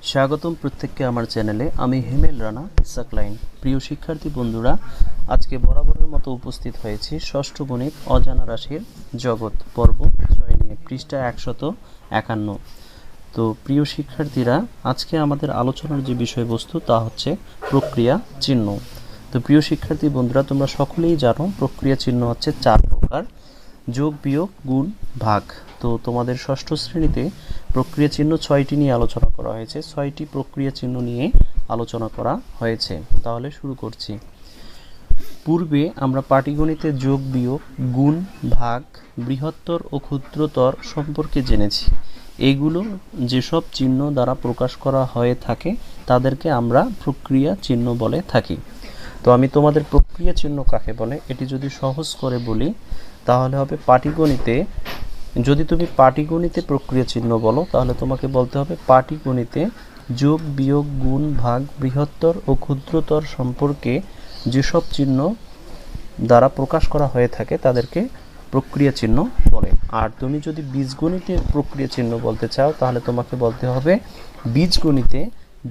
স্বাগতম প্রত্যেককে আমার চ্যানেলে। আমি হিমেল রানা সাকলাইন। প্রিয় শিক্ষার্থী বন্ধুরা, আজকে বরাবরের মতো উপস্থিত হয়েছি ষষ্ঠ গণিত অজানা রাশির জগৎ পর্ব 6 নিয়ে, পৃষ্ঠা 151। তো প্রিয় শিক্ষার্থীরা, আজকে আমাদের আলোচনার যে বিষয়বস্তু তা হচ্ছে প্রক্রিয়া চিহ্ন। তো প্রিয় শিক্ষার্থী বন্ধুরা, তোমরা সকলেই জানো প্রক্রিয়া চিহ্ন হচ্ছে 4 প্রকার: যোগ, বিয়োগ, গুণ, ভাগ। তো তোমাদের ষষ্ঠ শ্রেণীতে প্রক্রিয়া চিহ্ন 6টি নিয়ে আলোচনা করা হয়েছে। 6টি প্রক্রিয়া চিহ্ন নিয়ে আলোচনা করা হয়েছে। তাহলে শুরু করছি। পূর্বে আমরা পাটিগণিতে যোগ, বিয়োগ, গুণ, ভাগ, বৃহত্তর ও ক্ষুদ্রতর সম্পর্কে জেনেছি। এইগুলো যেসব চিহ্ন দ্বারা প্রকাশ করা হয়ে থাকে তাদেরকে আমরা প্রক্রিয়া চিহ্ন বলে থাকি। তো আমি তোমাদের প্রক্রিয়া চিহ্ন কাকে বলে এটি যদি সহজ করে বলি তাহলে হবে পাটিগণিতে, যদি তুমি পাটিগণিতে প্রক্রিয়া চিহ্ন বলো তাহলে তোমাকে বলতে হবে পাটিগণিতে যোগ, বিয়োগ, গুণ, ভাগ, বৃহত্তর ও ক্ষুদ্রতর সম্পর্কে যেসব চিহ্ন দ্বারা প্রকাশ করা হয়ে থাকে তাদেরকে প্রক্রিয়া চিহ্ন বলে। আর তুমি যদি বীজগণিতে প্রক্রিয়া চিহ্ন বলতে চাও তাহলে তোমাকে বলতে হবে বীজগণিতে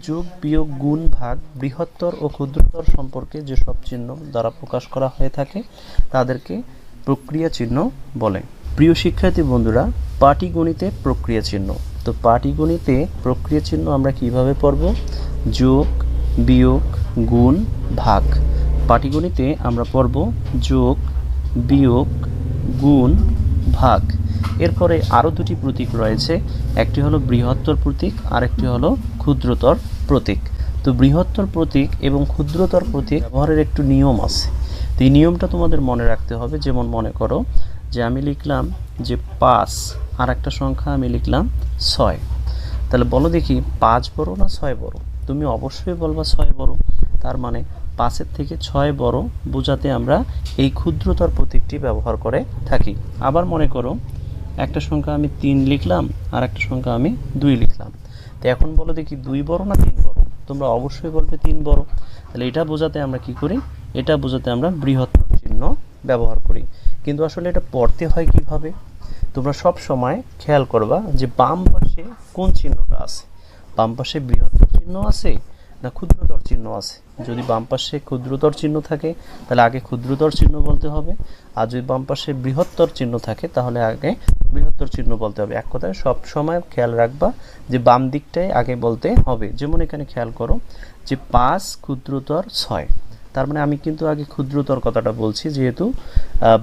যোগ, বিয়োগ, গুণ, ভাগ, বৃহত্তর ও ক্ষুদ্রতর সম্পর্কে যেসব চিহ্ন দ্বারা প্রকাশ করা হয়ে থাকে তাদেরকে প্রক্রিয়া চিহ্ন বলে। প্রিয় শিক্ষার্থী বন্ধুরা, পাটিগণিতে প্রক্রিয়া চিহ্ন। তো পাটিগণিতে প্রক্রিয়া চিহ্ন আমরা কিভাবে পড়ব? যোগ, বিয়োগ, গুণ, ভাগ। পাটিগণিতে আমরা পড়ব যোগ, বিয়োগ, গুণ, ভাগ। এরপরে আরও দুটি প্রতীক রয়েছে, একটি হলো বৃহত্তর প্রতীক আর একটি হলো ক্ষুদ্রতর প্রতীক। তো বৃহত্তর প্রতীক এবং ক্ষুদ্রতর প্রতীক ব্যবহারের একটু নিয়ম আছে। তো এই নিয়মটা তোমাদের মনে রাখতে হবে। যেমন মনে করো যে আমি লিখলাম যে 5 আর একটা সংখ্যা আমি লিখলাম 6। তাহলে বলো দেখি 5 বড় না 6 বড়? তুমি অবশ্যই বলবা 6 বড়। তার মানে 5-এর থেকে 6 বড় বোঝাতে আমরা এই ক্ষুদ্রতর প্রতীকটি ব্যবহার করে থাকি। আবার মনে করো একটা সংখ্যা আমি 3 লিখলাম আর একটা সংখ্যা আমি 2 লিখলাম। তো এখন বলো দেখি 2 বড় না 3 বড়? তোমরা অবশ্যই বলবে 3 বড়। তাহলে এটা বোঝাতে আমরা কি করি? এটা বোঝাতে আমরা বৃহত্তর চিহ্ন ব্যবহার করি। কিন্তু আসলে এটা পড়তে হয় কিভাবে? তোমরা সব সময় খেয়াল করবা যে বাম পাশে কোন চিহ্নটা আছে। বাম পাশে বৃহত্তর চিহ্ন আছে না ক্ষুদ্রতর চিহ্ন আছে? যদি বাম পাশে ক্ষুদ্রতর চিহ্ন থাকে তাহলে আগে ক্ষুদ্রতর চিহ্ন বলতে হবে, আর যদি বাম পাশে বৃহত্তর চিহ্ন থাকে তাহলে আগে বৃহত্তর চিহ্ন বলতে হবে। এক কথায় সব সময় খেয়াল রাখবা যে বাম দিকটাই আগে বলতে হবে। যেমন এখানে খেয়াল করো যে 5 ক্ষুদ্রতর 6, তার মানে আমি কিন্তু আগে ক্ষুদ্রতর কথাটা বলছি, যেহেতু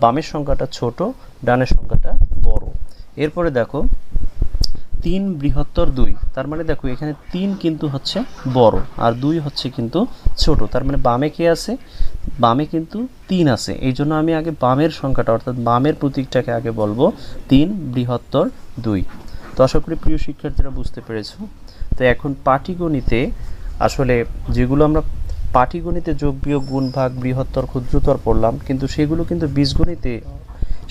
বামের সংখ্যাটা ছোট, ডানের সংখ্যাটা বড়। এরপরে দেখো 3 বৃহত্তর 2, তার মানে দেখো এখানে 3 কিন্তু হচ্ছে বড় আর 2 হচ্ছে কিন্তু ছোট। তার মানে বামে কে আছে? বামে কিন্তু 3 আছে। এই জন্য আমি আগে বামের সংখ্যাটা অর্থাৎ বামের প্রতীকটাকে আগে বলবো 3 বৃহত্তর 2। তো আশা করি প্রিয় শিক্ষার্থীরা বুঝতে পেরেছো। তো এখন পাটিগণিতে আসলে যেগুলো আমরা পাটিগণিতে যোগ, বিয়োগ, গুণ, ভাগ, বৃহত্তর, ক্ষুদ্রতর পড়লাম, কিন্তু সেগুলো কিন্তু বীজগণিতে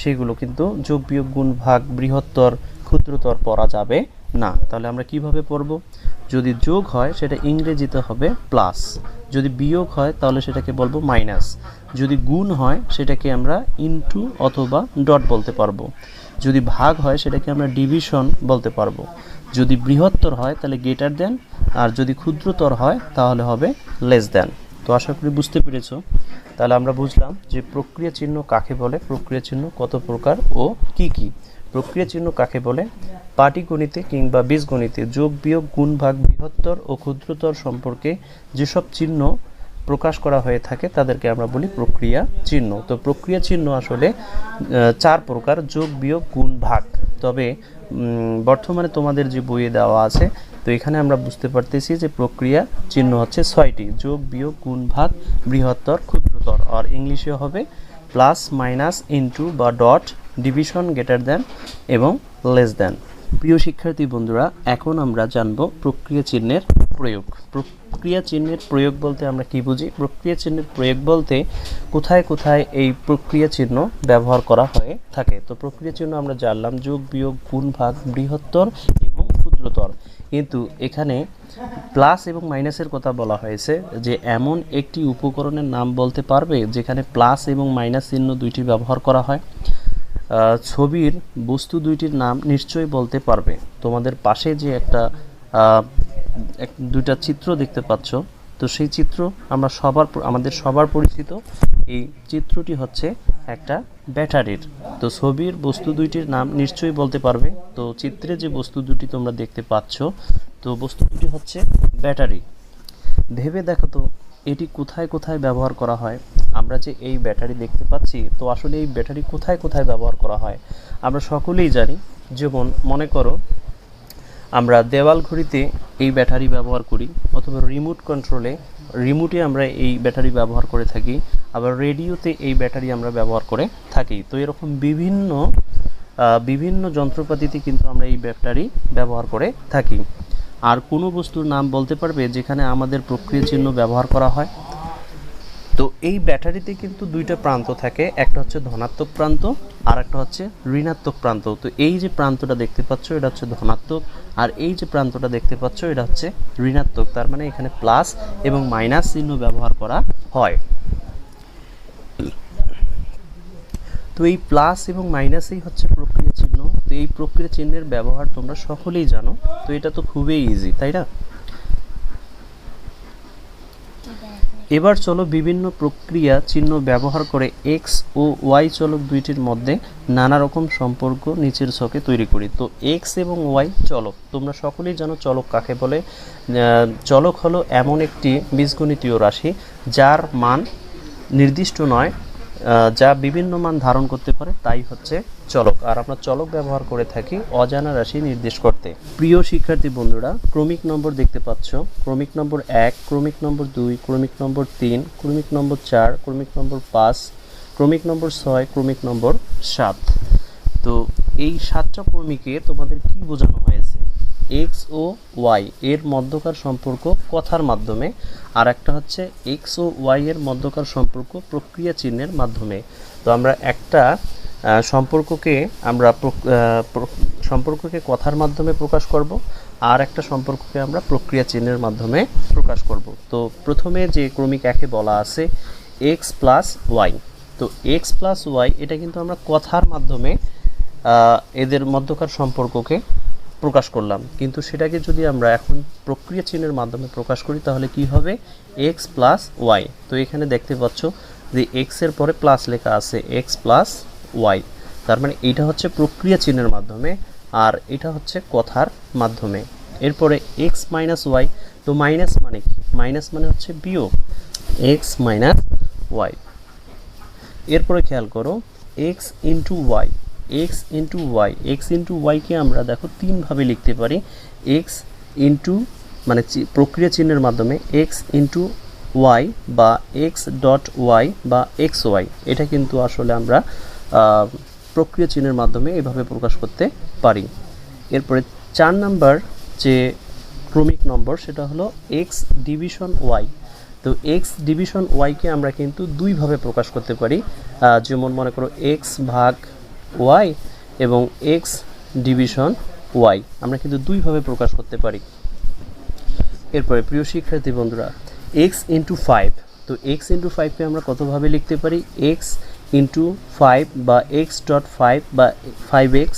সেগুলো কিন্তু যোগ, বিয়োগ, গুণ, ভাগ, বৃহত্তর, ক্ষুদ্রতর পড়া যাবে না। তাহলে আমরা কিভাবে পড়ব? যদি যোগ হয় সেটা ইংরেজিতে হবে প্লাস, যদি বিয়োগ হয় তাহলে সেটাকে বলবো মাইনাস, যদি গুণ হয় সেটাকে আমরা ইনটু অথবা ডট বলতে পারবো, যদি ভাগ হয় সেটাকে আমরা ডিভিশন বলতে পারবো, যদি বৃহত্তর হয় তাহলে গ্রেটার দেন, আর যদি ক্ষুদ্রতর হয় তাহলে হবে লেস দেন। তো আশা করি বুঝতে পেরেছো। তাহলে আমরা বুঝলাম যে প্রক্রিয়া চিহ্ন কাকে বলে, প্রক্রিয়া চিহ্ন কত প্রকার ও কি কি। প্রক্রিয়া চিহ্ন কাকে বলে? পাটিগণিতে কিংবা বীজগণিতে যোগ, বিয়োগ, গুণ, ভাগ, বৃহত্তর ও ক্ষুদ্রতর সম্পর্কে যেসব চিহ্ন প্রকাশ করা হয়ে থাকে তাদেরকে আমরা বলি প্রক্রিয়া চিহ্ন। তো প্রক্রিয়া চিহ্ন আসলে 4 প্রকার: যোগ, বিয়োগ, গুণ, ভাগ। তবে বর্তমানে তোমাদের যে বইয়ে দেওয়া আছে, তো এখানে আমরা বুঝতে পারতেছি যে প্রক্রিয়া চিহ্ন হচ্ছে 6টি: যোগ, বিয়োগ, গুণ, ভাগ, বৃহত্তর, ক্ষুদ্রতর। আর ইংলিশে হবে প্লাস, মাইনাস, ইনটু বা ডট, ডিভিশন, গ্রেটার দেন এবং লেস দেন। প্রিয় শিক্ষার্থী বন্ধুরা, এখন আমরা জানব প্রক্রিয়া চিহ্নের প্রয়োগ। প্রক্রিয়া চিহ্নের প্রয়োগ বলতে আমরা কি বুঝি? প্রক্রিয়া চিহ্নের প্রয়োগ বলতে কোথায় কোথায় এই প্রক্রিয়া চিহ্ন ব্যবহার করা হয়ে থাকে। তো প্রক্রিয়া চিহ্ন আমরা জানলাম যোগ, বিয়োগ, গুণ, ভাগ, বৃহত্তর এবং ক্ষুদ্রতর। কিন্তু এখানে প্লাস এবং মাইনাসের কথা বলা হয়েছে যে এমন একটি উপকরণের নাম বলতে পারবে যেখানে প্লাস এবং মাইনাস চিহ্ন দুইটি ব্যবহার করা হয়? ছবির বস্তু দুইটির নাম নিশ্চয়ই বলতে পারবে। তোমাদের পাশে যে একটা দুইটা চিত্র দেখতে পাচ্ছ। তো সেই চিত্র আমরা আমাদের সবার পরিচিত। এই চিত্রটি হচ্ছে একটা ব্যাটারির। তো ছবির বস্তু দুইটির নাম নিশ্চয়ই বলতে পারবে। তো চিত্রে যে বস্তু দুটি তোমরা দেখতে পাচ্ছ, তো বস্তু দুটি হচ্ছে ব্যাটারি। ভেবে দেখো তো এটি কোথায় কোথায় ব্যবহার করা হয়। আমরা যে এই ব্যাটারি দেখতে পাচ্ছি, তো আসলে এই ব্যাটারি কোথায় কোথায় ব্যবহার করা হয় আমরা সকলেই জানি। যেমন মনে করো আমরা দেওয়াল ঘড়িতে এই ব্যাটারি ব্যবহার করি, অথবা রিমোটে আমরা এই ব্যাটারি ব্যবহার করে থাকি, আবার রেডিওতে এই ব্যাটারি আমরা ব্যবহার করে থাকি। তো এরকম বিভিন্ন যন্ত্রপাতিতে কিন্তু আমরা এই ব্যাটারি ব্যবহার করে থাকি। আর কোনো বস্তুর নাম বলতে পারবে যেখানে আমাদের প্রক্রিয়া চিহ্ন ব্যবহার করা হয়? তো এই ব্যাটারিতে কিন্তু দুইটা প্রান্ত থাকে, একটা হচ্ছে ধনাত্মক প্রান্ত আর একটা হচ্ছে ঋণাত্মক প্রান্ত। তো এই যে প্রান্তটা দেখতে পাচ্ছ এটা হচ্ছে ধনাত্মক, আর এই যে প্রান্তটা দেখতে পাচ্ছ এটা হচ্ছে ঋণাত্মক। তার মানে এখানে প্লাস এবং মাইনাস চিহ্ন ব্যবহার করা হয়। তো এই প্লাস এবং মাইনাসই হচ্ছে প্রক্রিয়া চিহ্ন। তো এই প্রক্রিয়া চিহ্নের ব্যবহার তোমরা সকলেই জানো। তো এটা তো খুবই ইজি, তাই না? এবার চলো বিভিন্ন প্রক্রিয়া চিহ্ন ব্যবহার করে এক্স ও ওয়াই চলক দুইটির মধ্যে নানা রকম সম্পর্ক নিচের ছকে তৈরি করি। তো এক্স এবং ওয়াই চলক, তোমরা সকলেই জানো চলক কাকে বলে। চলক হলো এমন একটি বীজগণিতীয় রাশি যার মান নির্দিষ্ট নয়, যা বিভিন্ন মান ধারণ করতে পারে, তাই হচ্ছে চলক। আর আমরা চলক ব্যবহার করে থাকি অজানা রাশি নির্দেশ করতে। প্রিয় শিক্ষার্থী বন্ধুরা, ক্রমিক নম্বর দেখতে পাচ্ছ। ক্রমিক নম্বর 1, ক্রমিক নম্বর 2, ক্রমিক নম্বর 3, ক্রমিক নম্বর 4, ক্রমিক নম্বর 5, ক্রমিক নম্বর 6, ক্রমিক নম্বর 7। তো এই 7টা ক্রমিকে তোমাদের কি বোঝানো হয়েছে? এক্স ও ওয়াই এর মধ্যকার সম্পর্ক কথার মাধ্যমে, আর একটা হচ্ছে এক্স ও ওয়াই এর মধ্যকার সম্পর্ক প্রক্রিয়া চিহ্নের মাধ্যমে। তো আমরা একটা সম্পর্ককে কথার মাধ্যমে প্রকাশ করব, আর একটা সম্পর্ককে আমরা প্রক্রিয়া চিহ্নের মাধ্যমে প্রকাশ করব। তো প্রথমে যে ক্রমিক একে বলা আছে এক্স প্লাস ওয়াই, তো এক্স প্লাস ওয়াই এটা কিন্তু আমরা কথার মাধ্যমে এদের মধ্যকার সম্পর্ককে প্রকাশ করলাম। কিন্তু সেটাকে যদি আমরা এখন প্রক্রিয়া চিহ্নের মাধ্যমে প্রকাশ করি তাহলে কি হবে? X plus Y. তো এখানে দেখতে পাচ্ছ যে এক্স এর পরে প্লাস লেখা আছে, এক্স প্লাস ওয়াই। তার মানে এটা হচ্ছে প্রক্রিয়া চিহ্নের মাধ্যমে, আর এটা হচ্ছে কথার মাধ্যমে। এরপরে এক্স মাইনাস ওয়াই, তো মাইনাস মানে কি? মাইনাস মানে হচ্ছে বিয়োগ, এক্স মাইনাস ওয়াই। এরপরে খেয়াল করো x into y, x into y, x into ওয়াইকে আমরা দেখো তিনভাবে লিখতে পারি। এক্স ইন্টু মানে প্রক্রিয়া চিহ্নের মাধ্যমে এক্স ইন্টু ওয়াই বা এক্স ডট ওয়াই বা এক্স ওয়াই, এটা কিন্তু আসলে আমরা প্রক্রিয়া চিহ্নের মাধ্যমে এভাবে প্রকাশ করতে পারি। এরপরে 4 নাম্বার যে ক্রমিক নম্বর সেটা হলো এক্স ডিভিশন ওয়াই। তো এক্স ডিভিশন ওয়াইকে আমরা কিন্তু দুইভাবে প্রকাশ করতে পারি। যেমন মনে করো এক্স ভাগ ওয়াই এবং এক্স ডিভিশন ওয়াই, আমরা কিন্তু দুইভাবে প্রকাশ করতে পারি। এরপরে প্রিয় শিক্ষার্থী বন্ধুরা, এক্স ইন্টু 5, তো এক্স ইন্টু 5কে আমরা কতভাবে লিখতে পারি? এক্স ইন্টু 5 বা এক্স ডট 5 বা 5x,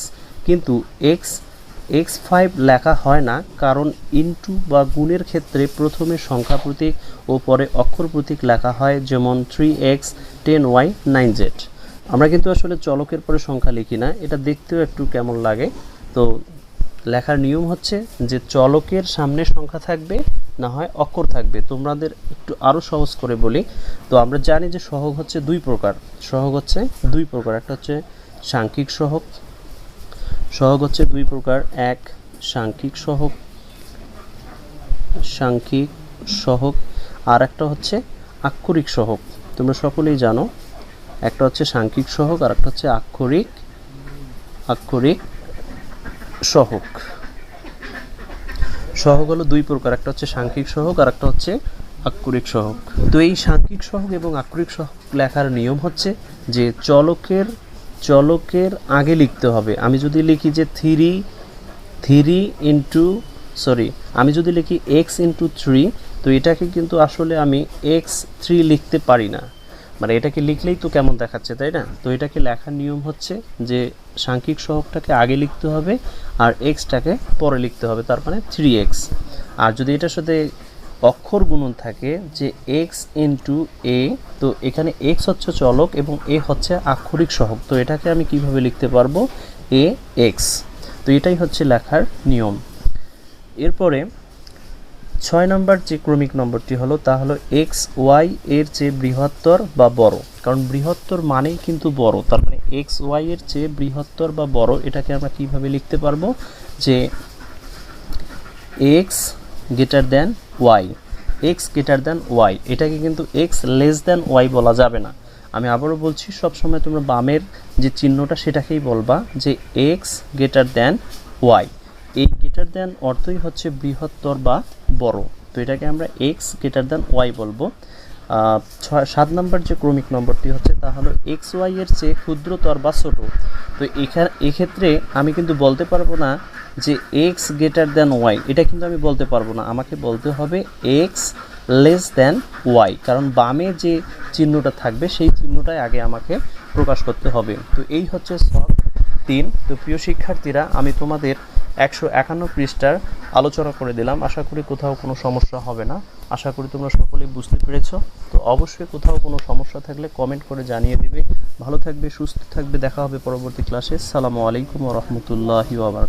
কিন্তু x5 লেখা হয় না, কারণ ইন্টু বা গুণের ক্ষেত্রে প্রথমে সংখ্যা প্রতীক ও পরে অক্ষর প্রতীক লেখা হয়, যেমন 3x 10y 9z। আমরা কিন্তু আসলে চলকের পরে সংখ্যা লিখি না, এটা দেখতেও একটু কেমন লাগে। তো লেখার নিয়ম হচ্ছে যে চলকের সামনে সংখ্যা থাকবে, না হয় অক্ষর থাকবে। তোমাদের একটু আরও সহজ করে বলি। তো আমরা জানি যে সহগ হচ্ছে দুই প্রকার, একটা হচ্ছে সাংখ্যিক সহগ, হচ্ছে দুই প্রকার। এক সাংখ্যিক সহগ, আর একটা হচ্ছে আক্ষরিক সহগ। তোমরা সকলেই জানো একটা হচ্ছে সাংখ্যিক সহগ আর একটা হচ্ছে আক্ষরিক সহগ। সহগ হলো দুই প্রকার, একটা হচ্ছে সাংখ্যিক সহগ আর একটা হচ্ছে আক্ষরিক সহগ। তো এই সাংখ্যিক সহগ এবং আক্ষরিক সহগ লেখার নিয়ম হচ্ছে যে চলকের আগে লিখতে হবে। আমি যদি লিখি যে আমি যদি লিখি x ইন্টু 3, তো এটাকে কিন্তু আসলে আমি x3 লিখতে পারি না, মানে এটাকে লিখলেই তো কেমন দেখাচ্ছে, তাই না? তো এটাকে লেখার নিয়ম হচ্ছে যে সাংখ্যিক সহগটাকে আগে লিখতে হবে আর এক্সটাকে পরে লিখতে হবে, তার মানে 3x। আর যদি এটার সাথে অক্ষর গুণন থাকে যে এক্স ইন্টু এ, তো এখানে এক্স হচ্ছে চলক এবং এ হচ্ছে আক্ষরিক সহগ, তো এটাকে আমি কিভাবে লিখতে পারবো, এ এক্স। তো এটাই হচ্ছে লেখার নিয়ম। এরপরে 6 নম্বর যে ক্রমিক নম্বরটি হলো তা হলো এক্স ওয়াই এর চেয়ে বৃহত্তর বা বড়, কারণ বৃহত্তর মানেই কিন্তু বড়, তার মানে এক্স ওয়াই এর চেয়ে বৃহত্তর বা বড়, এটাকে আমরা কিভাবে লিখতে পারবো যে X greater than Y, X greater than Y, এটাকে কিন্তু এক্স লেস দেন ওয়াই বলা যাবে না। আমি আবারও বলছি, সবসময় তোমরা বামের যে চিহ্নটা সেটাকেই বলবা যে এক্স গ্রেটার দেন ওয়াই। এই গ্রেটার দেন অর্থই হচ্ছে বৃহত্তর বা বড়, তো এটাকে আমরা এক্স গ্রেটার দেন ওয়াই বলবো। 7 নম্বর যে ক্রমিক নম্বরটি হচ্ছে তা হলো এক্স ওয়াই এর চেয়ে ক্ষুদ্রতর বা ছোট। তো এক্ষেত্রে আমি কিন্তু বলতে পারবো না যে এক্স গ্রেটার দেন ওয়াই, এটা কিন্তু আমি বলতে পারবো না, আমাকে বলতে হবে এক্স লেস দেন ওয়াই, কারণ বামে যে চিহ্নটা থাকবে সেই চিহ্নটাই আগে আমাকে প্রকাশ করতে হবে। তো এই হচ্ছে সব 3। তো প্রিয় শিক্ষার্থীরা, আমি তোমাদের 151 পৃষ্ঠার আলোচনা করে দিলাম, আশা করি কোথাও কোনো সমস্যা হবে না, আশা করি তোমরা সকলেই বুঝতে পেরেছো। তো অবশ্যই কোথাও কোনো সমস্যা থাকলে কমেন্ট করে জানিয়ে দিবে। ভালো থাকবে, সুস্থ থাকবে, দেখা হবে পরবর্তী ক্লাসে। আসসালামু আলাইকুম ওয়া রাহমাতুল্লাহি ওয়া বারাকাতুহু।